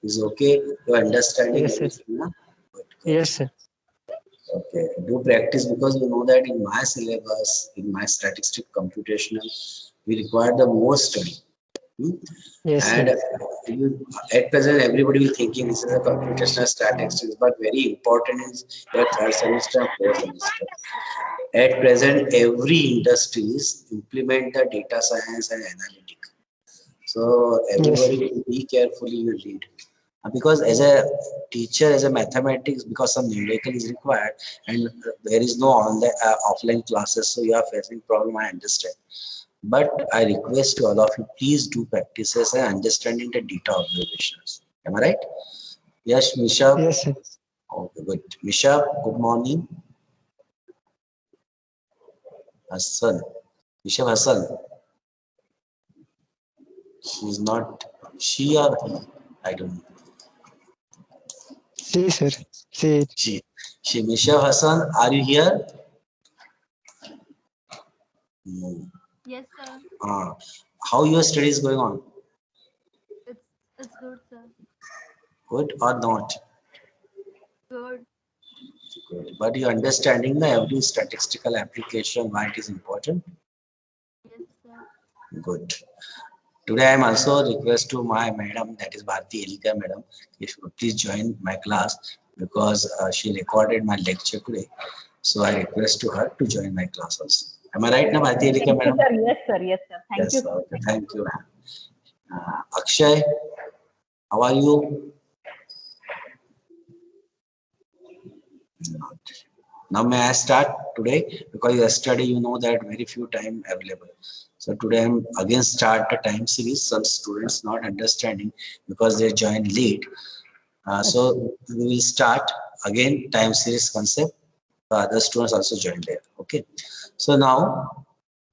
Is okay? You're understanding Yes, sir. everything, na? Good, good. Yes, sir. Okay, do practice because you know that in my syllabus, in my statistic computational, we require the most study. Hmm? Yes, sir. And you, at present, everybody will thinking this is a computational statistics, but very important is your third semester and fourth semester. At present, every industries implement the data science and analytics. So Yes, everybody sir. will be carefully you read. Because as a teacher, as a mathematics, because some numerical is required and there is no online offline classes, so you are facing problem. I understand, but I request to all of you, please do practices and understanding the data observations. Am I right? Yes, Misha. Yes, sir. Okay, good. Misha, good morning. Hassan. Misha Hassan. She's not. She or he? I don't know. See, sir. See, She. She. Misha Hassan. Are you here? No. Yes, sir. How your studies going on? It's it's good, sir. Good or not? Good. Good. But you understanding the every statistical application why it is important? Yes, sir. Good. Today I am also request to my madam, that is Bharti Elika madam, if you could please join my class because she recorded my lecture today. So I request to her to join my class also. Am I right now, Bharti Elika Thank you, madam? sir. Yes, sir. Yes, sir. Thank you, Yes, sir. okay. Thank you. Thank you, ma'am. Akshay, how are you? Now may I start today because yesterday you know that very few time available. So today I'm again start the time series. Some students not understanding because they join late. So we will start again time series concept. The other students also join there. Okay. So now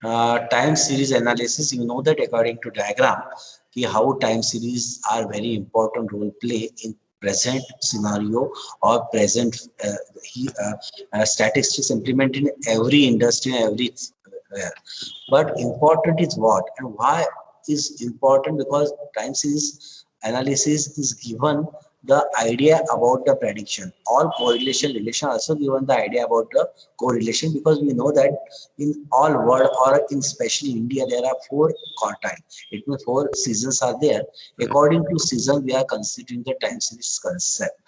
time series analysis. You know that according to diagram, how time series are very important role play in present scenario or present statistics implemented in every industry, every but important is what and why is important because time series analysis is given the idea about the prediction. All correlation relation also given the idea about the correlation because we know that in all world or in especially India there are four quartile. It means four seasons are there. According to season, we are considering the time series concept.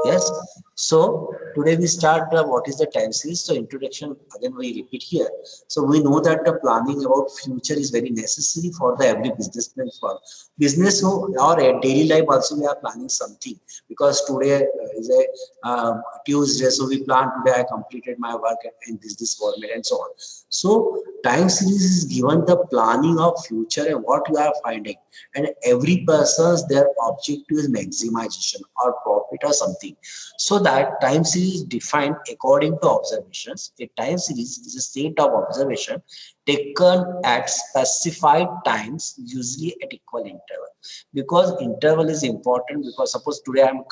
Yes. So today we start what is the time series. So introduction again we repeat here. So we know that the planning about future is very necessary for the every businessman for business or a daily life also we are planning something because today is a Tuesday. So we plan today I completed my work in this format and so on. So time series is given the planning of future and what you are finding and every person's their objective is maximization or profit or something. So that time series defined according to observations. A time series is a state of observation taken at specified times, usually at equal interval. Because interval is important because suppose today I'm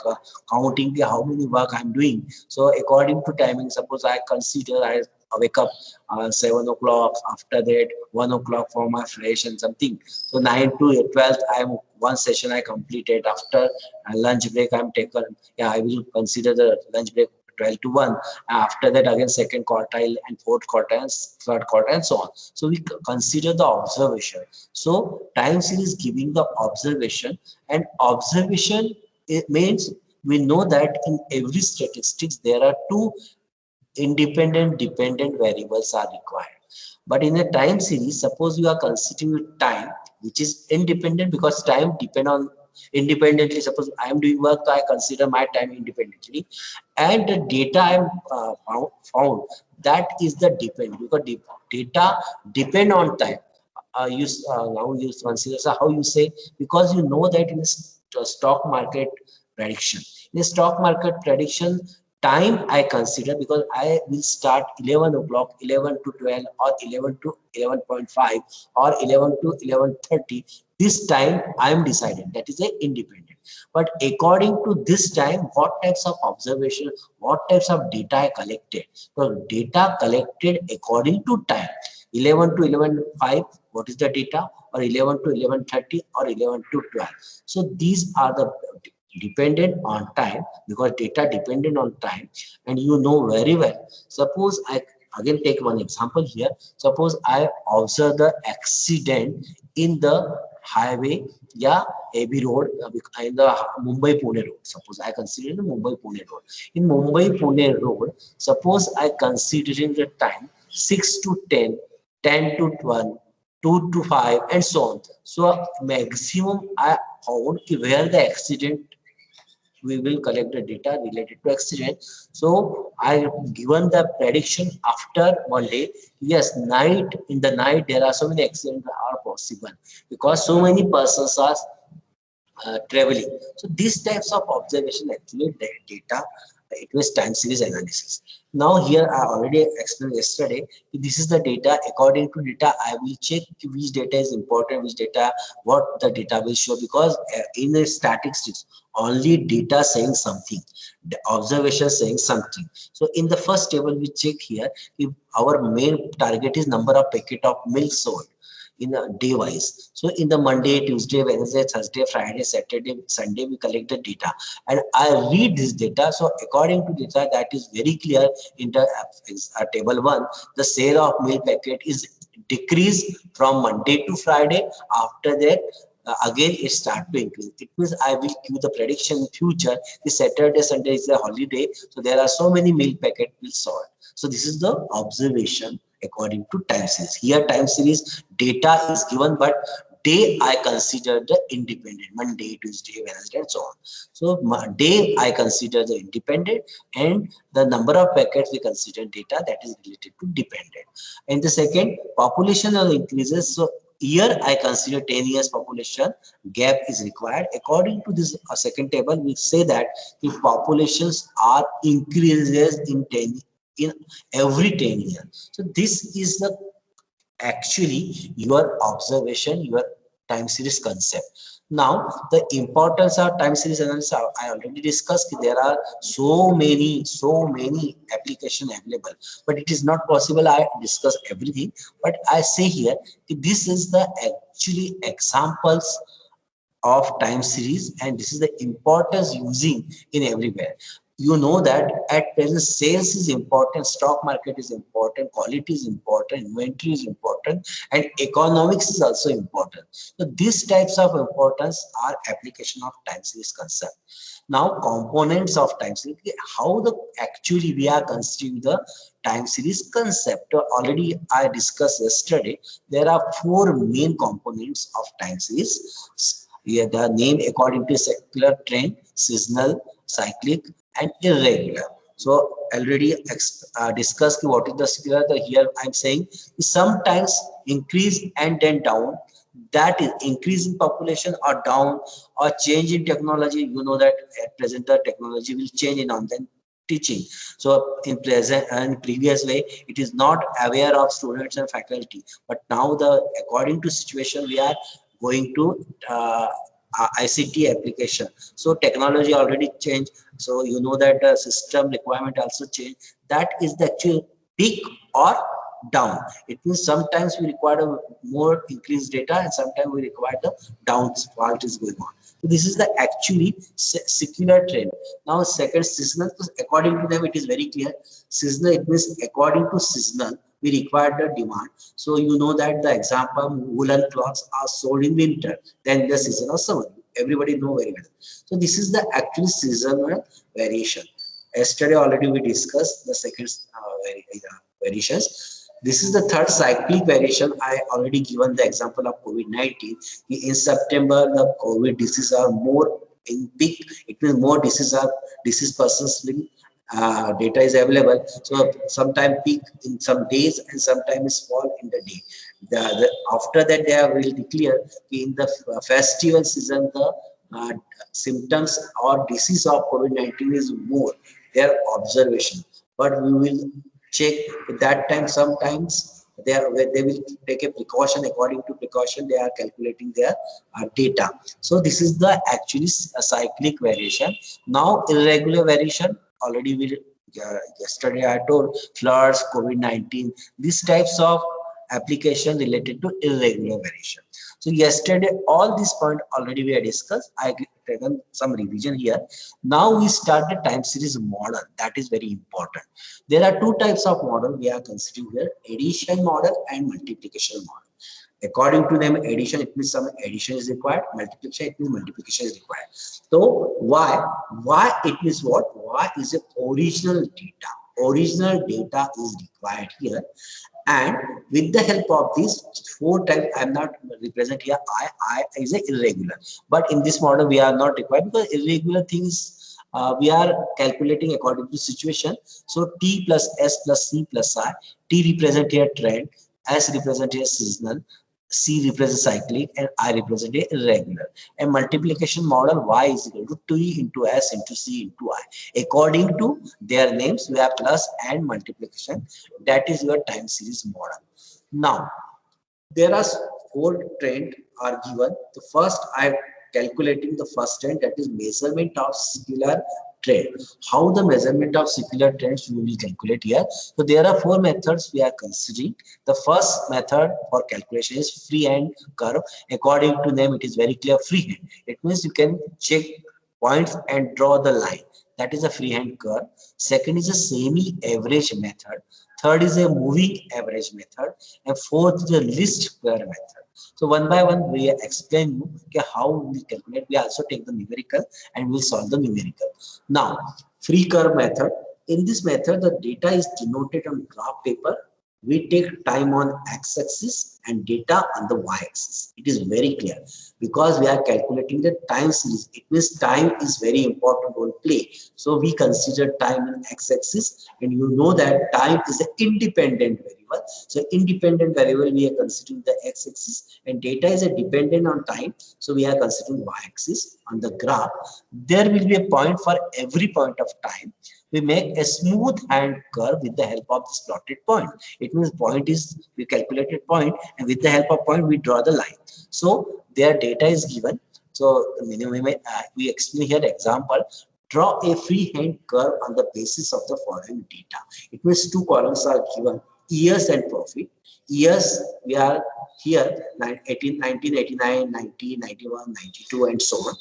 counting the how many work I'm doing. So according to timing, suppose I consider I wake up 7 o'clock, after that 1 o'clock for my fresh and something. So 9 to 12, I'm one session I completed. After lunch break, I'm taken. Yeah, I will consider the lunch break 12 to 1. After that, again, second quartile and fourth quartile, and third quartile, and so on. So we consider the observation. So time series giving the observation, and observation it means we know that in every statistics there are two independent dependent variables are required. But in a time series, suppose you are considering time which is independent because time depend on independently. Suppose I am doing work, so I consider my time independently, and the data I am found that is the depend because data depend on time. Now you consider so how you say because you know that in a stock market prediction. In a stock market prediction, time I consider because I will start 11 o'clock, 11 to 12 or 11 to 11.5 or 11 to 11:30. This time I am decided that is a independent. But according to this time, what types of observation, what types of data I collected. So data collected according to time. 11 to 11:05, what is the data? or 11 to 11:30 or 11 to 12. So these are the dependent on time, because data dependent on time, and you know very well. Suppose I again take one example here. Suppose I observe the accident in the highway, yeah, AB road, in the Mumbai Pune road. Suppose I consider the Mumbai Pune road. In Mumbai Pune road, suppose I considering the time 6 to 10, 10 to 12, 2 to 5, and so on. So maximum I found where the accident, we will collect the data related to accident. So I given the prediction after one day. Yes, night, in the night there are so many accidents are possible, because so many persons are traveling. So these types of observation actually data, it was time series analysis. Now here I already explained yesterday. This is the data. According to data, I will check which data is important, which data, what the data will show, because in the statistics, only data saying something, the observation saying something. So in the first table we check here, if our main target is number of packet of milk sold in a day wise. So in the Monday, Tuesday, Wednesday, Thursday, Friday, Saturday, Sunday, we collect the data and I read this data. So according to data, that is very clear in the table one, the sale of milk packet is decreased from Monday to Friday. After that, again it start to increase. It means I will give the prediction in future. The Saturday, Sunday is a holiday, so there are so many milk packet will sold. So this is the observation according to time series. Here time series data is given, but day I consider the independent, Monday, Tuesday, Wednesday, and so on. So day I consider the independent, and the number of packets we consider data that is related to dependent. And the second, population increases. So year I consider 10 years population gap is required. According to this second table, we say that if populations are increases in 10, in every 10 years. So this is the actually your observation, your time series concept. Now the importance of time series analysis, I already discussed. There are so many application available, but it is not possible I discuss everything. But I say here, this is the actually examples of time series, and this is the importance using in everywhere. You know that at present sales is important, stock market is important, quality is important, inventory is important, and economics is also important. So these types of importance are application of time series concept. Now components of time series, how the actually we are considering the time series concept. Already I discussed yesterday, there are four main components of time series. Yeah, the name according to secular trend, seasonal, cyclic, and irregular. So already discussed what is the secular. The here I'm saying sometimes increase and then down. That is increase in population or down, or change in technology. You know that at present the technology will change in online teaching. So in present and previous way, it is not aware of students and faculty. But now the according to situation we are going to ICT application. So technology already changed. So you know that the system requirement also changed. That is the actual peak or down. It means sometimes we require a more increased data, and sometimes we require the down fault is going on. So this is the actually secular trend. Now second, seasonal, according to them it is very clear. Seasonal, it means according to seasonal we require the demand. So you know that the example woolen cloths are sold in winter, then the season of summer. Everybody know very well. So this is the actual seasonal variation. Yesterday already we discussed the second variations. This is the third cyclic variation. I already given the example of COVID-19. In September, the COVID diseases are more in peak. It means more disease persons will data is available. So sometime peak in some days and sometimes fall in the day. After that they will declare in the festival season the uh, symptoms or disease of COVID-19 is more their observation. But we will check at that time. Sometimes they will take a precaution. According to precaution they are calculating their data. So this is the actually cyclic variation. Now irregular variation, already we yesterday I told floods, COVID-19, these types of application related to irregular variation. So yesterday, all these point already we had discussed. I taken some revision here. Now we start the time series model. That is very important. There are two types of model we are considering here: addition model and multiplication model. According to them, addition, it means some addition is required. Multiplication, it means multiplication is required. So why? Why it means what? Why is it original data? Original data is required here, and with the help of these four types, I'm not represent here. I is a irregular, but in this model we are not required because irregular things we are calculating according to situation. So t plus s plus c plus I. T represent here trend, s represent here seasonal, C represents cyclic, and I represent a irregular. A multiplication model Y is equal to T into S into C into I. According to their names, we have plus and multiplication. That is your time series model. Now, there are four trends are given. The first, I am calculating the first trend, that is measurement of secular trend. How the measurement of secular trends we will calculate here. So there are four methods we are considering. The first method for calculation is freehand curve. According to them, it is very clear freehand. It means you can check points and draw the line. That is a freehand curve. Second is a semi-average method. Third is a moving average method. And fourth is the least square method. So one by one, we explain you okay, how we calculate. We also take the numerical and we solve the numerical. Now, free curve method. In this method, the data is denoted on graph paper. We take time on x-axis and data on the y-axis. It is very clear because we are calculating the time series. It means time is very important role play. So we consider time in x-axis, and you know that time is an independent variable. So independent variable we are considering the x-axis, and data is a dependent on time. So we are considering y-axis on the graph. There will be a point for every point of time. We make a smooth hand curve with the help of this plotted point. It means point is we calculated point, and with the help of point we draw the line. So their data is given. So we explain here example. Draw a freehand curve on the basis of the following data. It means two columns are given: years and profit. Years we are here 1989, 90, 91, 92, and so on.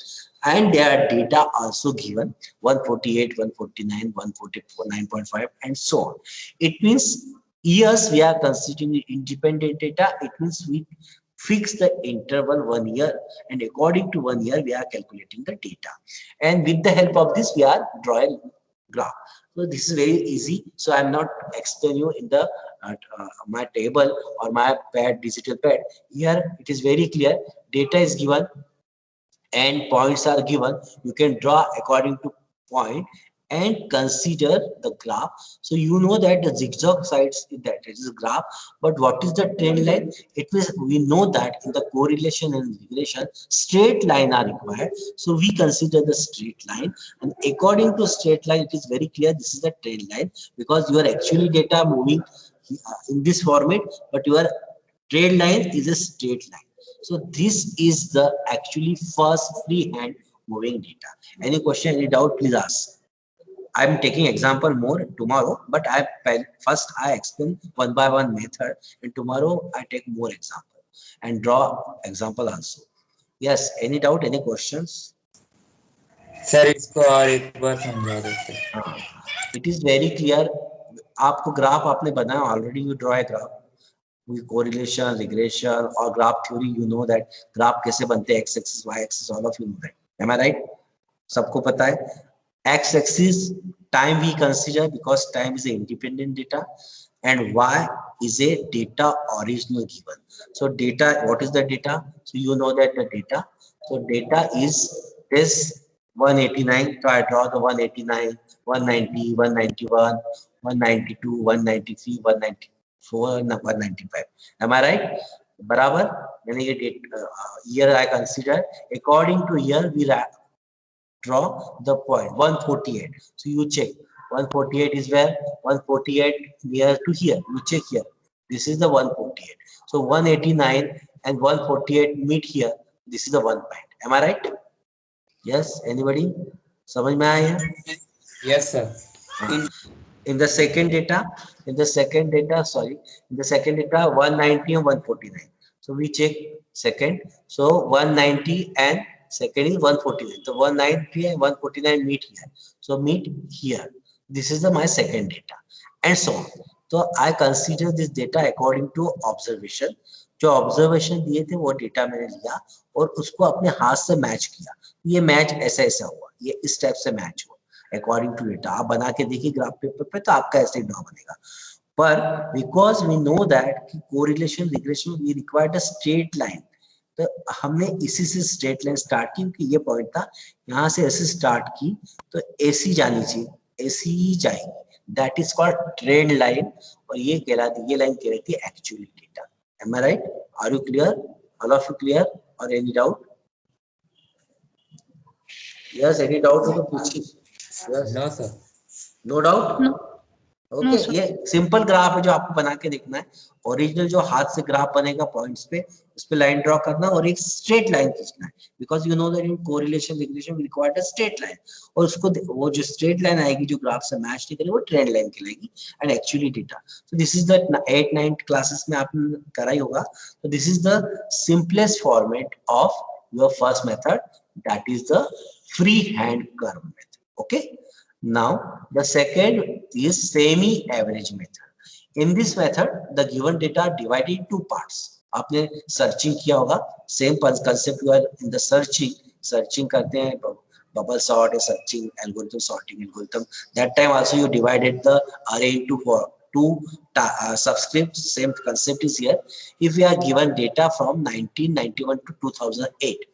And their data also given 148, 149, 149.5, and so on. It means years we are considering independent data. It means we fix the interval 1 year, and according to 1 year we are calculating the data, and with the help of this we are drawing graph. So this is very easy. So I'm not explaining you in the my table or my pad, digital pad. Here it is very clear. Data is given and points are given. You can draw according to point and consider the graph. So you know that the zigzag sides that it is graph, but what is the trend line? It means we know that in the correlation and regression, straight line are required. So we consider the straight line, and according to straight line, it is very clear this is the trend line because your actually data moving in this format, but your trend line is a straight line. So this is the actually first freehand moving data. Any question, any doubt, please ask. I'm taking example more tomorrow, but first I explain one by one method, and tomorrow I take more example and draw example also. Yes, any doubt, any questions? Sir इसको और एक बार समझा देते. हाँ, it is very clear. आपको graph आपने बनाया already, you draw a graph. Correlation, regression, or graph theory, you know that graph कैसे बनते हैं, x axis, y axis, all of you know that. Am I right? सबको पता है. X axis time we consider because time is a independent data, and y is a data original given. So data, what is the data? So you know that the data. So data is this 189. So I draw the 189, 190, 191, 192, 193, 194, 195. Am I right? बराबर. मैंने ये date year I consider. According to year we draw the point 148. So you check 148 is where 148 near to here. You check here. This is the 148. So 189 and 148 meet here. This is the one point. Am I right? Yes. Anybody? समझ में आया? Yes sir. In the second data, sorry, in the second data 190 and 149. So we check second. So 190 and second is 149. So 190 and 149 meet here. So meet here. This is the my second data and so on. So I consider this data according to observation. जो observation दिए थे वो data मैंने लिया और उसको अपने हाथ से मैच किया. ये मैच ऐसा ऐसा हुआ, ये इस टाइप से मैच हुआ अकॉर्डिंग टू डेटा. आप बना के देखिए ग्राफ पेपर पे तो आपका ऐसे ही ड्रॉ बनेगा. पर बिकॉज वी नो दैट कि correlation regression we required a straight line, तो हमने इसी से स्ट्रेट लाइन स्टार्ट की क्योंकि ये पॉइंट था, यहाँ से ऐसे स्टार्ट की तो ऐसी जानी चाहिए, ऐसी ही जाएगी. That is called trend line और ये कहलाती, ये लाइन कहलाती है actually data. Am I right? Are you clear? All of you clear और any doubt? Yes, any doubt हो तो पूछिए. Yes, No, sir. No doubt. No, okay, ये सिंपल ग्राफ है जो आपको बना के देखना है. ओरिजिनल जो हाथ से ग्राफ बनेगा पॉइंट्स पे, उस पे लाइन ड्रॉ करना और एक स्ट्रेट लाइन खींचना है. Because you know that in correlation regression we required a straight line. और उसको वो जो स्ट्रेट लाइन आएगी जो ग्राफ से मैच नहीं करेगी वो ट्रेंड लाइन कहलाएगी and actually data. So this is the 8-9 classes में आपने करा ही होगा. तो this is the simplest format of your first method, that is the free hand curve method. Okay. Now the second is semi-average method. In this method, the given data are divided in two parts. आपने searching किया होगा, same concept. You are in the searching करते हैं, bubble sort, searching algorithm, sorting algorithm. That time also you divided the array into two subscripts. Same concept is here. If we are given data from 1991 to 2008,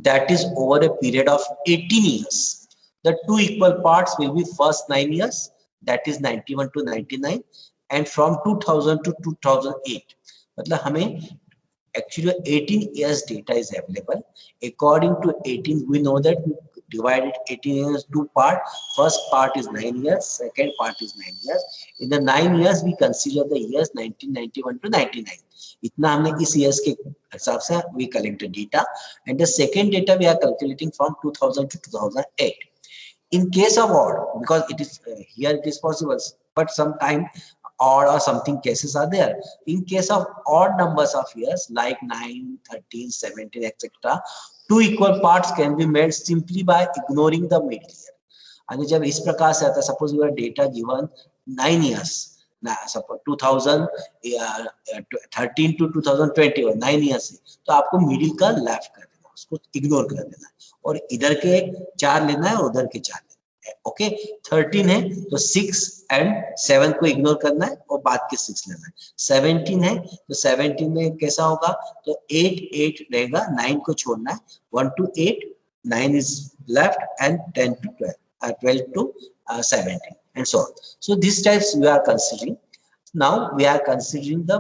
that is over a period of 18 years. The two equal parts will be first 9 years, that is 91 to 99, and from 2000 to 2008. मतलब हमें actually 18 years data is available. According to 18, we know that we divided 18 years two part. First part is 9 years, second part is 9 years. In the 9 years, we consider the years 1991 to 99. इतना हमने इस years के हिसाब से we collected data, and the second data we are calculating from 2000 to 2008. In case of odd, because it is here it is possible, but sometime odd or something cases are there. In case of odd numbers of years like 9, 13, 17, etc., two equal parts can be made simply by ignoring the middle year. आणि जब इस प्रकार से आता है, suppose you are data given 9 years, suppose 2013 to 2021 9 years है, तो आपको मिडिल का लेफ्ट कर देना, उसको इग्नोर कर देना है और इधर के 4 लेना है और उधर के 4 लेना है. ओके. 13 है तो 6 एंड 7 को इग्नोर करना है और बाद के 6 लेना है. 17 है तो 17 में कैसा होगा, तो 8 8 रहेगा, 9 को छोड़ना है. 1 to 8, 9 is left, and 10 to 12, 12 to 17, and so on. So these types we are considering. Now we are considering the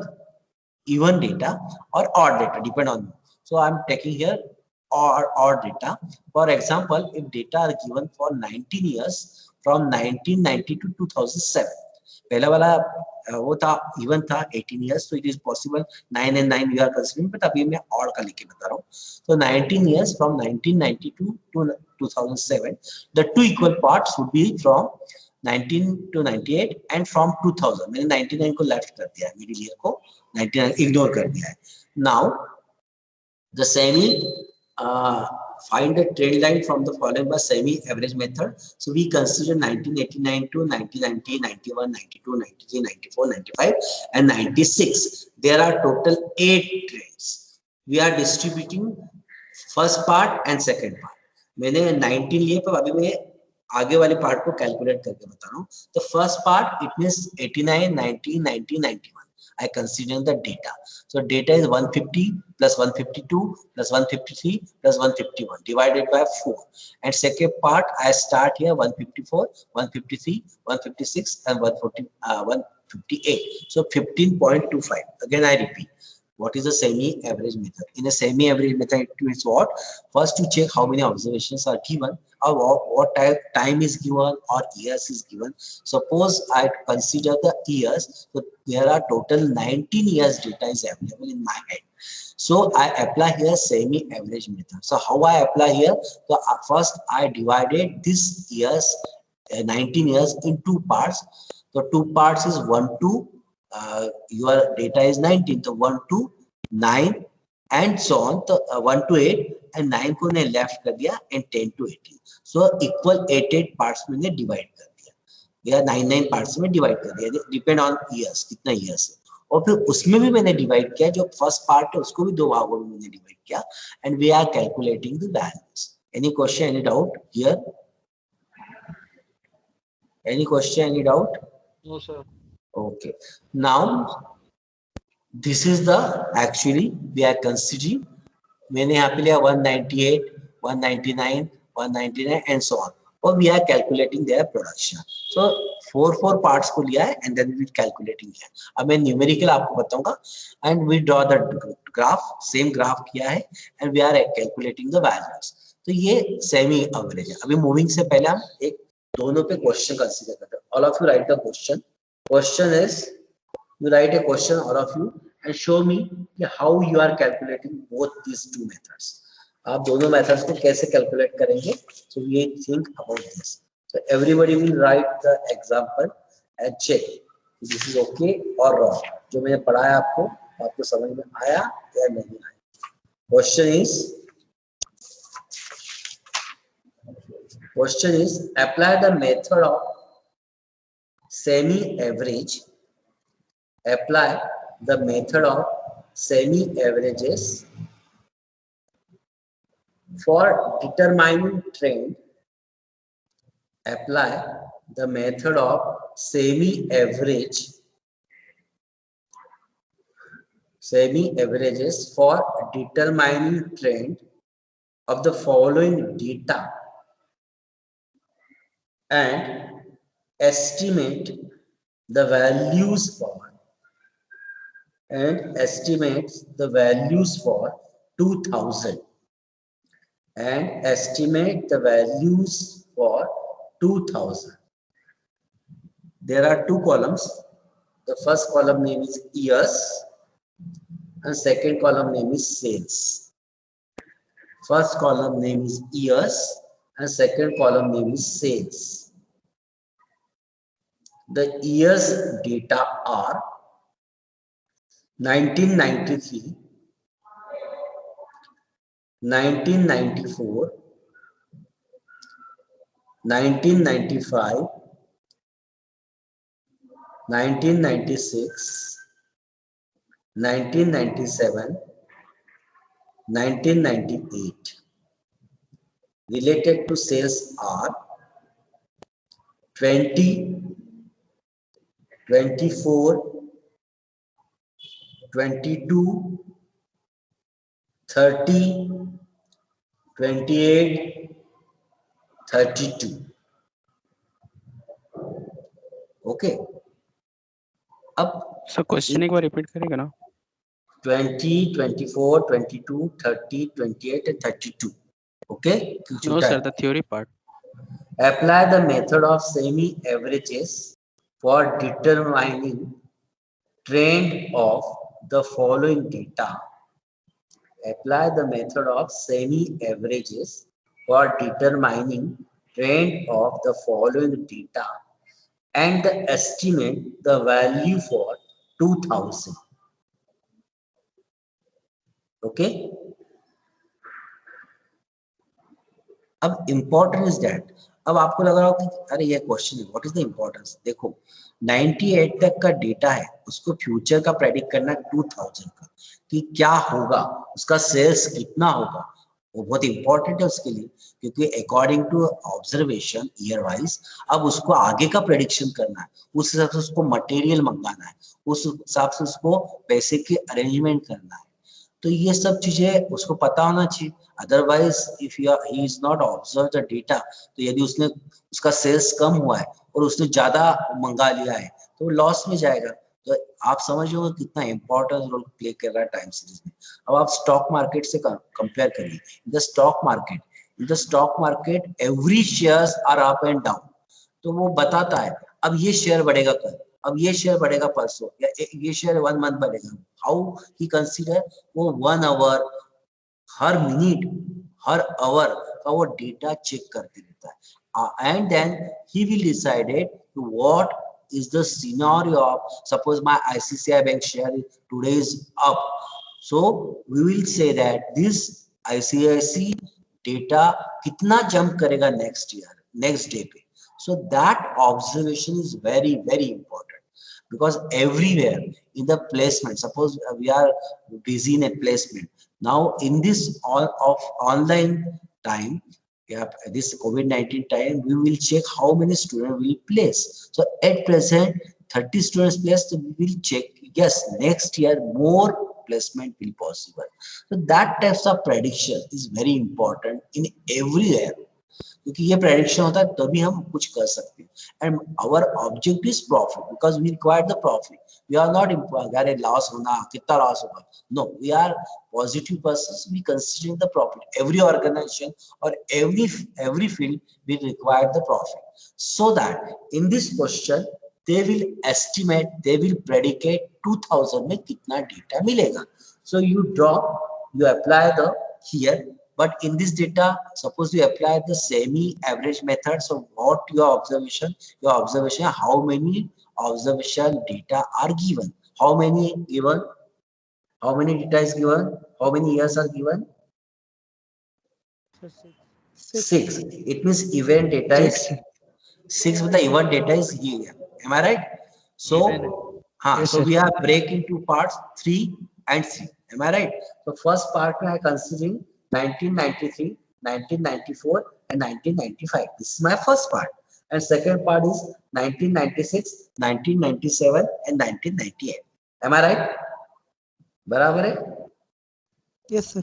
even data or odd data, depend on. So I'm taking here odd data. For example, if data are given for 19 years from 1990 to 2007, पहला वाला वो था even था 18 years, so it is possible 9 and 9 we are considering, but अभी मैं odd का लिख के बता रहा हूँ. So 19 years from 1992 to 2007, the two equal parts would be from 19 to 98 and from 2000. मैंने 99 को लेफ्ट कर दिया है, मिडिल ईयर को 99 इग्नोर कर दिया है. Now the semi find a trend line from the following by semi-average method. So we consider 1989 to 1990, 91, 92, 93, 94, 95, and 96. There are total 8 trends. We are distributing first part and second part. मैंने 19 लिए, पर अभी मैं आगे वाले पार्ट को calculate करके बता रहा हूँ. The first part it means 89, 90, 90, 91. I consider the data. So data is 150 plus 152 plus 153 plus 151 divided by 4. And second part I start here 154, 153, 156 and 158. So 15.25. Again I repeat. What is a semi-average method? In a semi-average method, it means what? First, you check how many observations are given, or what time is given, or years is given. Suppose I consider the years, so there are total 19 years data is available in my head. So I apply here semi-average method. So how I apply here? So first I divided this years, 19 years in two parts. So two parts is 1 to your data is 19, so 1 to 9 and so on. तो 1 to 8 and 9 को ने left कर दिया and 10 to 18। So equal 8 parts में ने divide कर दिया या 9 पार्ट्स में डिवाइड कर दिया, डिपेंड ऑन ईयर्स, कितना ईयर्स है। और फिर उसमें भी मैंने डिवाइड किया, जो फर्स्ट पार्ट है उसको भी दो भागों में मैंने डिवाइड किया and we are calculating the values. Any question, any doubt here? Any question, any doubt? No, sir. Okay. Now, this is the actually we are considering. मैंने यहाँ पे लिया 198, 199, 199 and so on. और we are calculating their production. So four parts को लिया है and then we calculating है. अब मैं numerical आपको बताऊंगा and we draw the graph, same graph किया है and we are calculating the values. तो ये semi average है. अभी moving से पहले हम एक दोनों पे क्वेश्चन कंसीडर करते हैं. All of you write the question. Question is, you write a question, all of you, and show me how you are calculating both these two methods. आप दोनों methods को कैसे calculate करेंगे? So we think about this. So everybody will write the example and check this is okay or wrong. जो मैंने पढ़ाया आपको समझ में आया या नहीं आया? Question is apply the method of semi-average. Apply the method of semi-averages for determining trend. Apply the method of semi-averages for determining trend of the following data and estimate the values for 2000 and estimate the values for 2000. There are two columns. The first column name is years and second column name is sales. First column name is years and second column name is sales. The years data are 1993, 1994, 1995, 1996, 1997, 1998. Related to sales are 20, 24, 22, 30, 28, 32. Okay. अब sir question एक बार repeat करेगा ना? 20, 24, 22, 30, 28 and 32. Okay. No sir, the theory part. Apply the method of semi-averages for determining trend of the following data. Apply the method of semi-averages for determining trend of the following data and estimate the value for 2000. Okay. अब important is that, अब आपको लग रहा हो कि अरे ये question है, व्हाट इज द इम्पोर्टेंस? देखो 98 तक का डेटा है, उसको फ्यूचर का प्रेडिक्ट करना है 2000 का कि क्या होगा, उसका सेल्स कितना होगा, वो बहुत इंपॉर्टेंट है उसके लिए, क्योंकि according to observation year wise अब उसको आगे का प्रेडिक्शन करना है, उस हिसाब से उसको मटेरियल मंगाना है, उस हिसाब से उसको पैसे की अरेंजमेंट करना है। तो ये सब चीजें उसको पता होना चाहिए, otherwise if he is not observe the data, तो यदि उसने उसका सेल्स कम हुआ है और उसने ज्यादा मंगा लिया है तो वो लॉस में जाएगा। तो आप समझ लो कितना इंपॉर्टेंट रोल प्ले कर रहा है टाइम सीरीज में। अब आप स्टॉक मार्केट से कंपेयर करिए। In the stock market every shares are up and down, तो वो बताता है अब ये शेयर बढ़ेगा कल, अब ये शेयर बढ़ेगा परसों, या ये शेयर 1 मंथ बढ़ेगा। हाउ ही कंसीडर, वो 1 आवर, हर मिनट, हर आवर का वो डेटा चेक करते रहता है, and then he will decided what is the scenario of, suppose my ICICI bank share today is up, So we will say that this ICIC data कितना jump करेगा next year, next day पे. So that observation is very very important, because everywhere in the placement, suppose we are busy in a placement now in this all of online time, yeah, this COVID-19 time, we will check how many students will place. So at present, 30 students placed, so we will check. Yes, next year more placement will possible. So that types of prediction is very important in everywhere. क्योंकि ये prediction होता है तभी हम कुछ कर सकते हैं and our objective is profit because we require the profit we are not अरे लॉस होना कितना लॉस होगा no we are positive persons we considering the profit every organization और every field will require the profit so that in this question they will estimate they will predicate 2000 में कितना data मिलेगा so you draw you apply the here but in this data suppose you apply the semi average method so what your observation how many observation data are given how many given how many data is given how many years are given Six. 6 it means event data is Six. 6 with the event data is here am I right so Even Yes, so sir. we have break into parts 3 and 3 am I right so first part I considering 1993 1994 and 1995 this is my first part and second part is 1996 1997 and 1998 am I right बराबर है Yes, sir.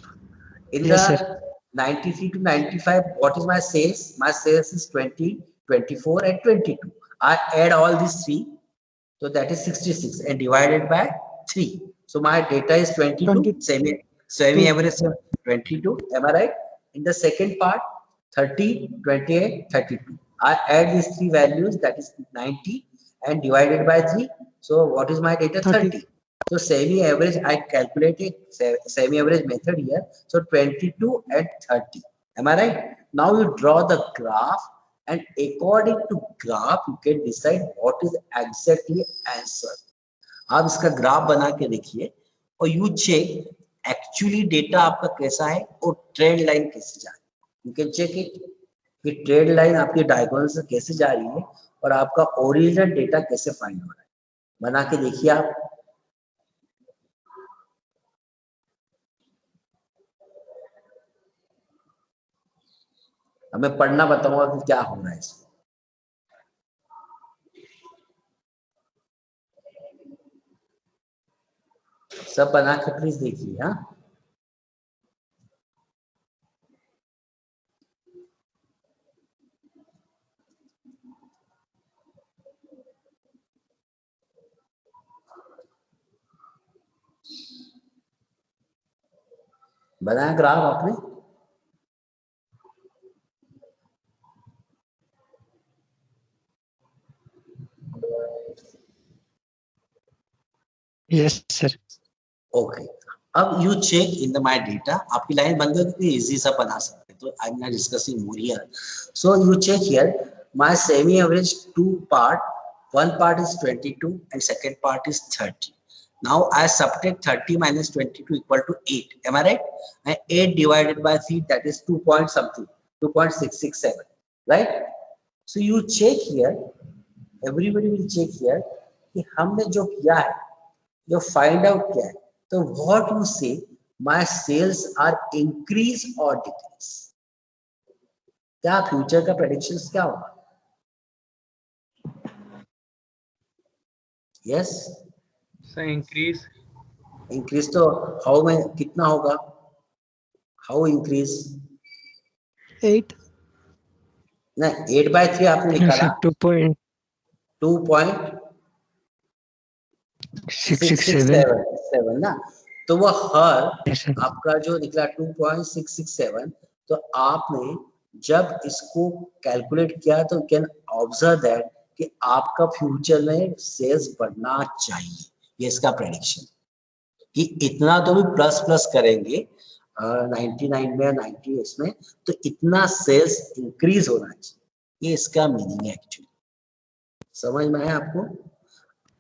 in Yes, sir. the 93 to 95 what is my sales my sales is 20 24 and 22 I add all these three so that is 66 and divided by 3 so my data is 22 semi 22. average 22 am I right in the second part 30 28 32 I add these three values that is 90 and divided by 3 so what is my data 30. 30 so semi-average, I calculated semi-average method here. So 22 and 30. Am I right? Now you draw the graph and according to graph, you can decide what is exactly answer. आप इसका graph बना के देखिए और you check actually data आपका कैसा है और ट्रेंड लाइन कैसे जा रही है यू कैन चेक इट कि ट्रेंड लाइन आपकी डायगोनल से कैसे जा रही है और आपका ओरिजिनल डेटा कैसे फाइंड हो रहा है बना के देखिए आप अब मैं पढ़ना बताऊंगा कि क्या हो रहा है इसमें सब बना के प्लीज देखिए हाँ बनाया ग्राफ आपने Yes, sir. ओके अब you check in the my data आपकी लाइन बन गई कितनी इजी सा बना सकते तो I am not discussing more here so you check here my semi average two part one part is 22 and second part is 30 now I subtract 30 minus 22 equal to 8 am I right and 8 divided by 3 that is 2 point something 2.667 right so you check here everybody will check here कि हमने जो किया है जो find out किया है तो what you से माय सेल्स आर इंक्रीज और डिक्रीज क्या फ्यूचर का प्रेडिक्शंस क्या होगा यस so increase इंक्रीज तो हाउ में कितना होगा हाउ इंक्रीज 8. ना 8/3 आपने Yes, निकाला sir. 2.667. 2.667 ना तो वो हर Yes, sir. आपका जो निकला 2.667 तो आपने जब इसको कैलकुलेट किया तो कैन ऑब्जर्व दैट कि आपका फ्यूचर में सेल्स बढ़ना चाहिए ये इसका प्रेडिक्शन कि इतना तो भी प्लस प्लस करेंगे 99 में 90 इसमें तो इतना सेल्स इंक्रीज होना चाहिए ये इसका मीनिंग है एक्चुअली समझ में है आपको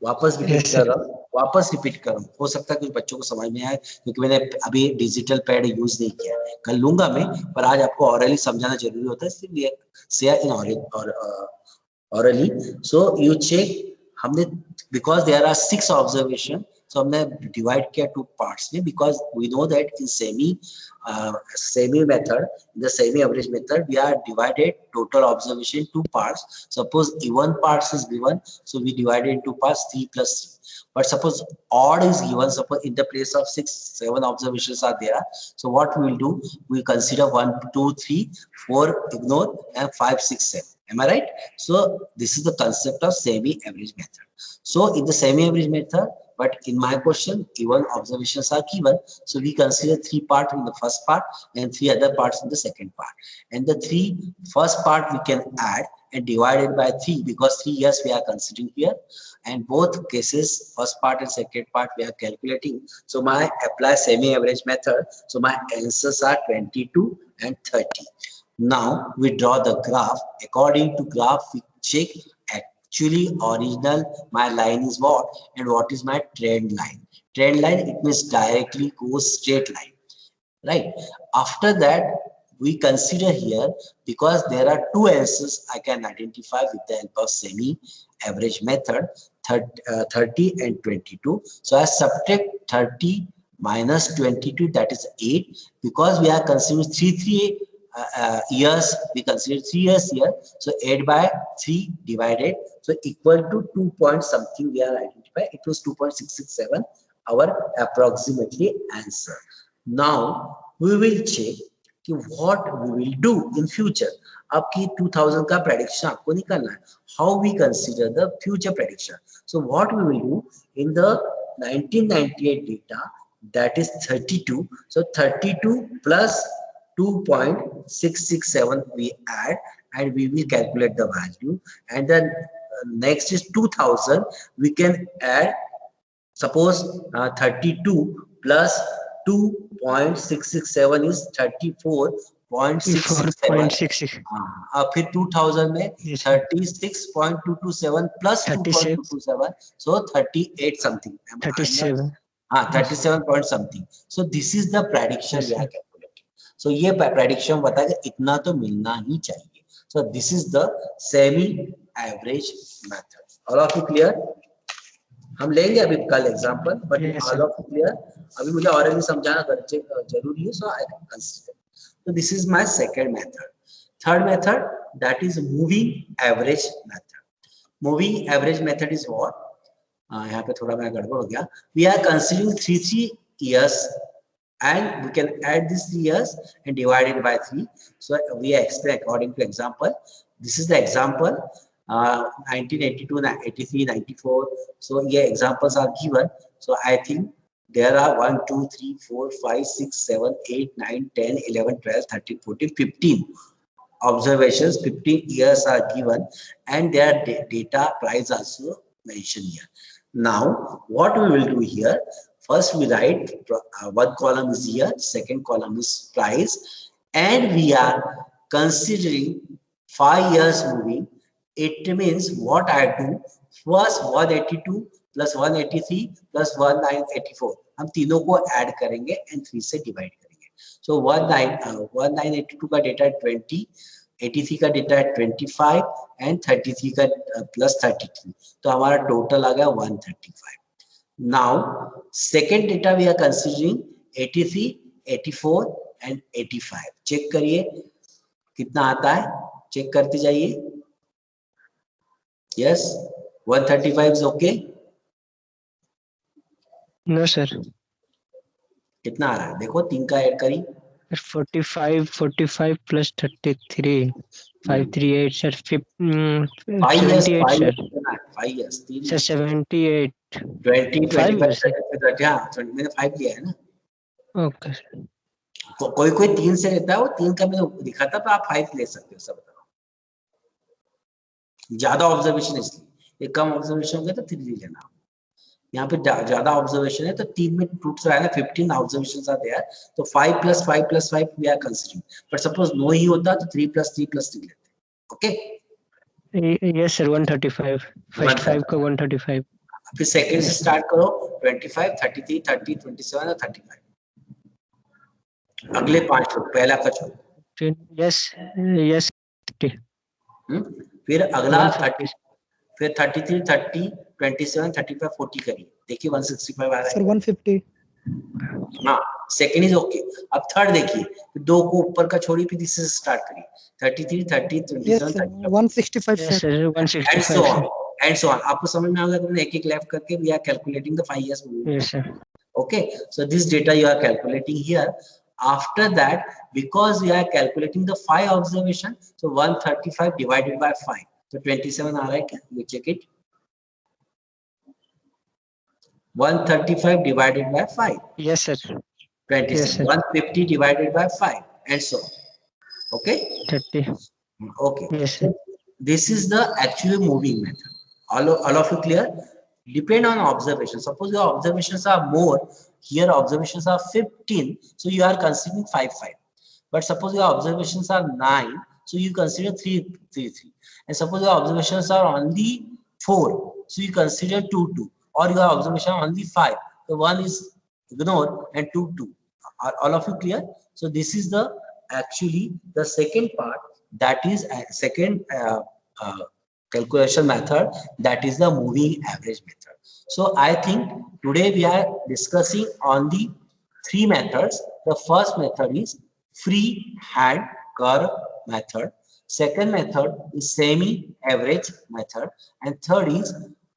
वापस रिपीट Yes, कर sir. रहा हूँ वापस रिपीट करूं, हो सकता है कुछ बच्चों को समझ में आए, क्योंकि मैंने अभी डिजिटल पैड यूज नहीं किया है, कर लूंगा मैं, पर आज आपको ऑरली समझाना जरूरी होता है, इसलिए share in orally. So you check, हमने because there are 6 observation, so हमने divide किया 2 parts में, because we know that in semi method, in the semi average method, we are divided total observation 2 parts. Suppose even parts is given, so we divide it into parts 3 plus 3. But suppose odd is given, suppose in the place of 6, 7 observations are there. So what we will do? We consider 1, 2, 3, 4, ignore, and 5, 6, 7. Am I right? So this is the concept of semi-average method. So in the semi-average method, but in my question, even observations are given. So we consider 3 parts in the first part and 3 other parts in the second part. And the 3 first part we can add and divide it by 3, because 3 years we are considering here. And both cases, first part and second part, we are calculating. So my apply semi-average method. So my answers are 22 and 30. Now we draw the graph. According to graph, we check actually original my line is what and what is my trend line. Trend line, it means directly goes straight line, right? After that, we consider here, because there are 2 answers I can identify with the help of semi average method, 30 and 22. So I subtract 30 minus 22, that is 8, because we are considering 3 years, we consider 3 years here. So 8 by 3 divided, so equal to 2 point something we are identified. It was 2.667, our approximately answer. Now we will check कि what we will do in future. आपकी 2000 का prediction आपको निकालना है. How we consider the future prediction. So what we will do in the 1998 data, that is 32. So 32 plus 2.667 we add, and we will calculate the value. And then next is 2000. We can add, suppose 32 plus 2.667 is 34.667. 4.66. फिर 2000 में Yes, 36.227 plus 2.227, so 38 something. 37. 37 point something. So this is the prediction Yes, we are sir. calculating. So ये prediction बताएगा इतना तो मिलना ही चाहिए. So this is the semi average method. All of you clear? हम लेंगे अभी कल example, but Yes, all sir. Of clear. अभी मुझे ऑलरेडी समझाना जरूरी है, so I consider. So this is my second method. Third method, that is moving average method. Moving average method is what? यहाँ पे थोड़ा मैं गड़बड़ हो गया. We are considering 3 years, and we can add these 3 years and divide it by 3. So we explain according to example. This is the example. 1982, 83, 94. So yeah, examples are given. So I think there are 1, 2, 3, 4, 5, 6, 7, 8, 9, 10, 11, 12, 13, 14, 15 observations. 15 years are given, and their data price also mentioned here. Now what we will do here, first we write one column is year, second column is price, and we are considering 5 years moving. It means what I do, first 182 plus 183 plus 1984, हम तीनों को add करेंगे and 3 से divide करेंगे. So 1982 का data 20, 83 का data है 25, and 33 का प्लस 33, तो हमारा टोटल आ गया 135. Now second data we are considering 83, 84 and 85. Check करिए कितना आता है, चेक करते जाइए. Yes, 135 is okay. No, sir. कितना आ रहा है देखो, 3 का ऐड करी. 45 plus 33. 538, sir. 5 years, 78, sir. 5 years, 3 Sir, 78. 20, 5 25, years, sir. 30. हाँ, मैंने 5 लिया है ना. Okay, sir. कोई कोई 3 से लेता है, वो 3 का मैंने लिखा था, तो आप 5 ले सकते हो. सब बताओ, ज्यादा ऑब्जर्वेशन इसलिए, ये कम ऑब्जर्वेशन हो गया तो 3 ले लेना. यहाँ पे ज्यादा ऑब्जर्वेशन है तो 3 में टूट रहा है ना. 15 ऑब्जर्वेशंस आर देयर, तो 5 plus 5 plus 5 we are considering. But suppose no ही होता तो 3 plus 3 plus 3 लेते. Okay, Yes, sir. 135. First 5 का 135. फिर सेकंड से स्टार्ट करो. 25, 33, 30, 27 और 35। अगले 5 लोग, पहला का छोड़। Yes, yes. 50. फिर अगला 150. 30, फिर 33, 30, 27, 35, 40 करिए, देखिए 165 आ रहा सर है। 150। हाँ, सेकेंड इज ओके। अब थर्ड देखिए, दो को ऊपर का छोड़िए, फिर इससे स्टार्ट करिए, 33, 30, yes 27, sir 35 165 Yes, sir. sir. And so 165, on sir. And so on. आपको समझ में आ गया, तुमने एक एक लेफ्ट करके we are calculating the 5 years moving. Yes, sir. Okay, so this data you are calculating here. After that, because we are calculating the 5 observation, so 135 divided by 5, so 27 आ रहा है क्या? You check it. 135 divided by 5, Yes, sir. 27. Yes, sir. 150 divided by 5, and so on. Okay. 30. Okay. Yes, So sir. this is the actually moving method. All of you clear? Depend on observation. Suppose your observations are more. Here observations are 15, so you are considering 5, 5. But suppose your observations are 9, so you consider 3, 3, 3. And suppose your observations are only 4, so you consider 2, 2. Or your observation are only 5, so 1 is ignored and 2, 2. Are all of you clear? So this is the actually the second part, that is second calculation method, that is the moving average method. So I think today we are discussing on the three methods. The first method is free hand curve method, second method is semi average method, and third is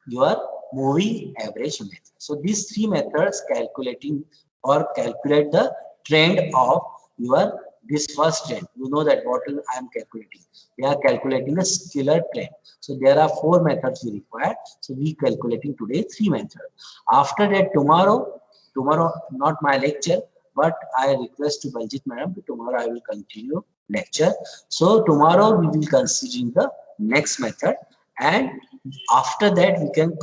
your moving average method. So these three methods calculating or calculate the trend of your this first trend. You know that what I am calculating. We are calculating a scalar trend. So there are 4 methods we require. So we calculating today 3 methods. After that, tomorrow not my lecture, but I request to Baljit madam, tomorrow I will continue lecture. So tomorrow we will considering the next method, and after that we can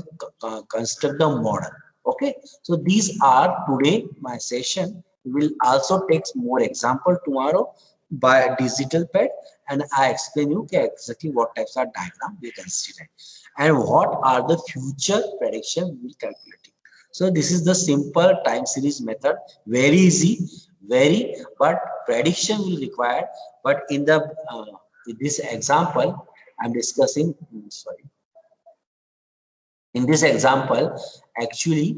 construct the model. Okay, so these are today my session. We will also take more example tomorrow by digital pad, and I explain you exactly what types of diagram we consider and what are the future prediction we will calculate. So this is the simple time series method, very easy, very, but prediction will require. But in the in this example, I'm discussing. Sorry, in this example, actually,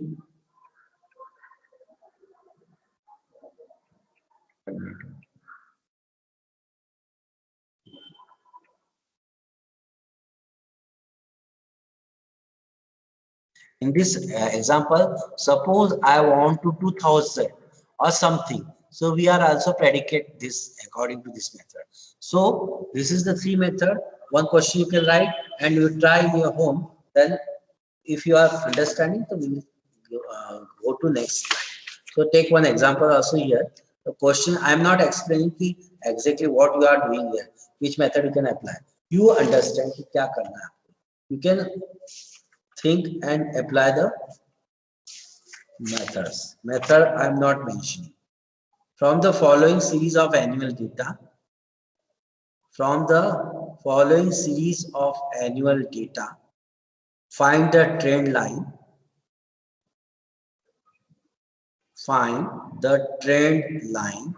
in this example, suppose I want to 2000 or something. So we are also predicate this according to this method. So this is the three method. One question you can write and you try in your home. Then if you are understanding, so we will go to next slide. So take one example also here. The question, I am not explaining exactly what you are doing here, which method you can apply. You understand कि क्या करना है. You can think and apply the methods. Method I am not mentioning. From the following series of annual data, find the trend line. Find the trend line.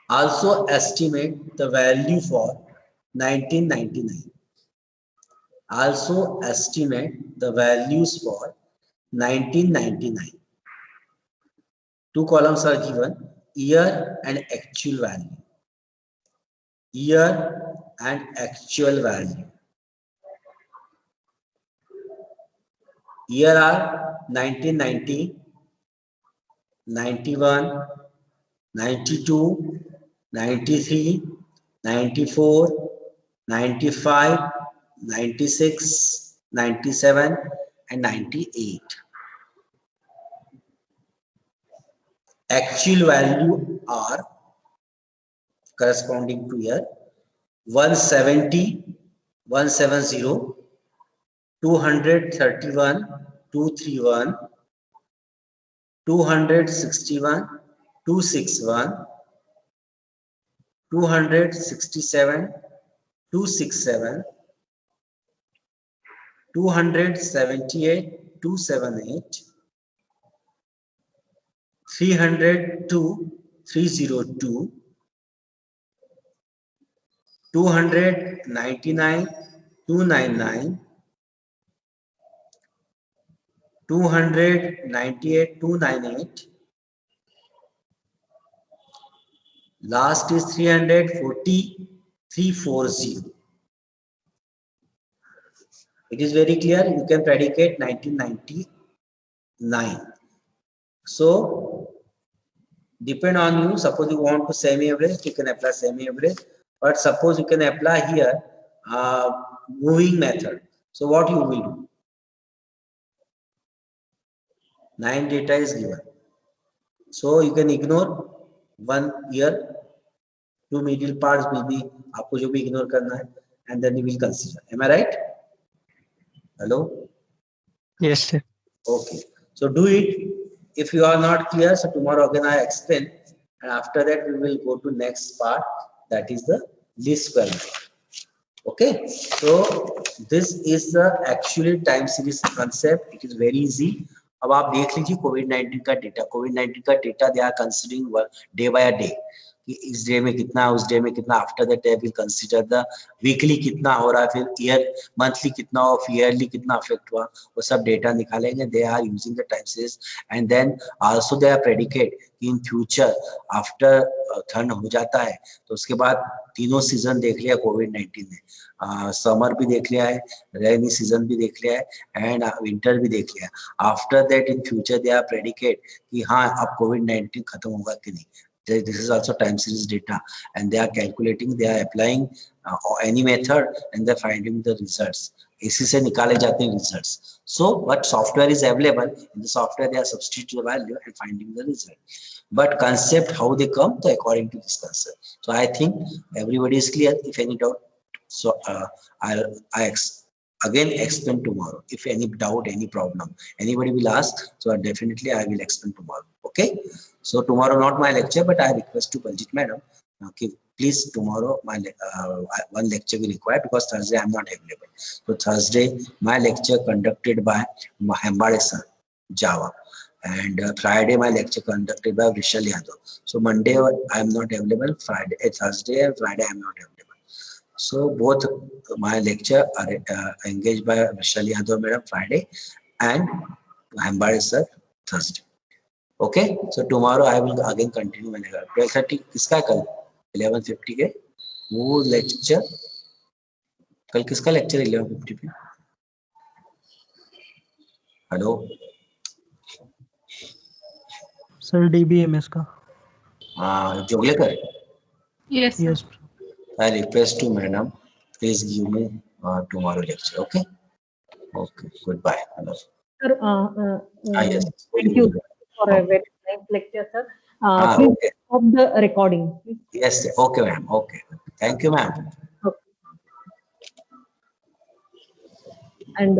Also estimate the value for 1999. Also estimate the values for 1999. Two columns are given, year and actual value. Year and actual value. Year are 1990, 91, 92, 93, 94, 95, 96, 97, and 98. Actual value are corresponding to year 170, 170, 231, 231, 261, 261, 267, 267, 278, 278, 302, 302, 299, 299, 298, 298. Last is 340, 340. It is very clear. You can predicate 1999. So depend on you. Suppose you want to semi-average, you can apply semi-average. But suppose you can apply here moving method. So what you will do? 9 data is given. So you can ignore 1 year, 2 middle parts will be आपको जो भी ignore करना है, and then you will consider. Am I right? Hello? Yes, sir. Okay. So do it. If you are not clear, so tomorrow again I explain, and after that we will go to next part, that is the least square method. Okay. So this is the actually time series concept. It is very easy. अब आप देख लीजिए कोविड-19 का data they are considering day by day कि इस day में कितना, उस डे में कितना, after that they will consider the weekly कितना हो रहा है, फिर ईयर मंथली कितना हो, ईयरली कितना अफेक्ट हुआ, वो सब डेटा निकालेंगे. They are using the time series and then also they are predicate कि इन फ्यूचर आफ्टर ठंड हो जाता है तो उसके बाद तीनों सीजन देख लिया कोविड-19 ने, समर भी देख लिया है, रेनी सीजन भी देख लिया है एंड विंटर भी देख लिया है. After that in future they are predicate कि हाँ अब कोविड-19 खत्म होगा कि नहीं. This is also time series data, and they are calculating, they are applying any method, and they're finding the results. इसी से निकाले जाते हैं results. So what software is available, in the software they are substituting the value and finding the result. But concept how they come, so according to this concept. So I think everybody is clear. If any doubt, so I again explain tomorrow. If any doubt, any problem, anybody will ask, so definitely I will explain tomorrow. Okay. So tomorrow not my lecture, but I request to Baljeet madam, okay, please tomorrow my one lecture will require because Thursday I am not available. So Thursday my lecture conducted by Mahambade sir, Java, and Friday my lecture conducted by Vishal Yadav. So Monday I am not available. Friday, Thursday and Friday I am not available. So both my lecture are engaged by Vishal Yadav madam Friday and Mahambade sir Thursday. Okay, so tomorrow I will again continue my lecture. 12:30 किसका है कल? 11:50 के वो lecture, कल किसका lecture 11:50 पे? Hello sir DBMS का. हाँ Joglekar. Yes, sir. Yes. I request to madam, please give me tomorrow lecture. Okay. Okay. Goodbye. Hello. Sir, Yes. thank you for a very nice lecture, sir. Please Okay. stop the recording. Please. Yes. Okay, ma'am. Okay. Thank you, ma'am. Okay. And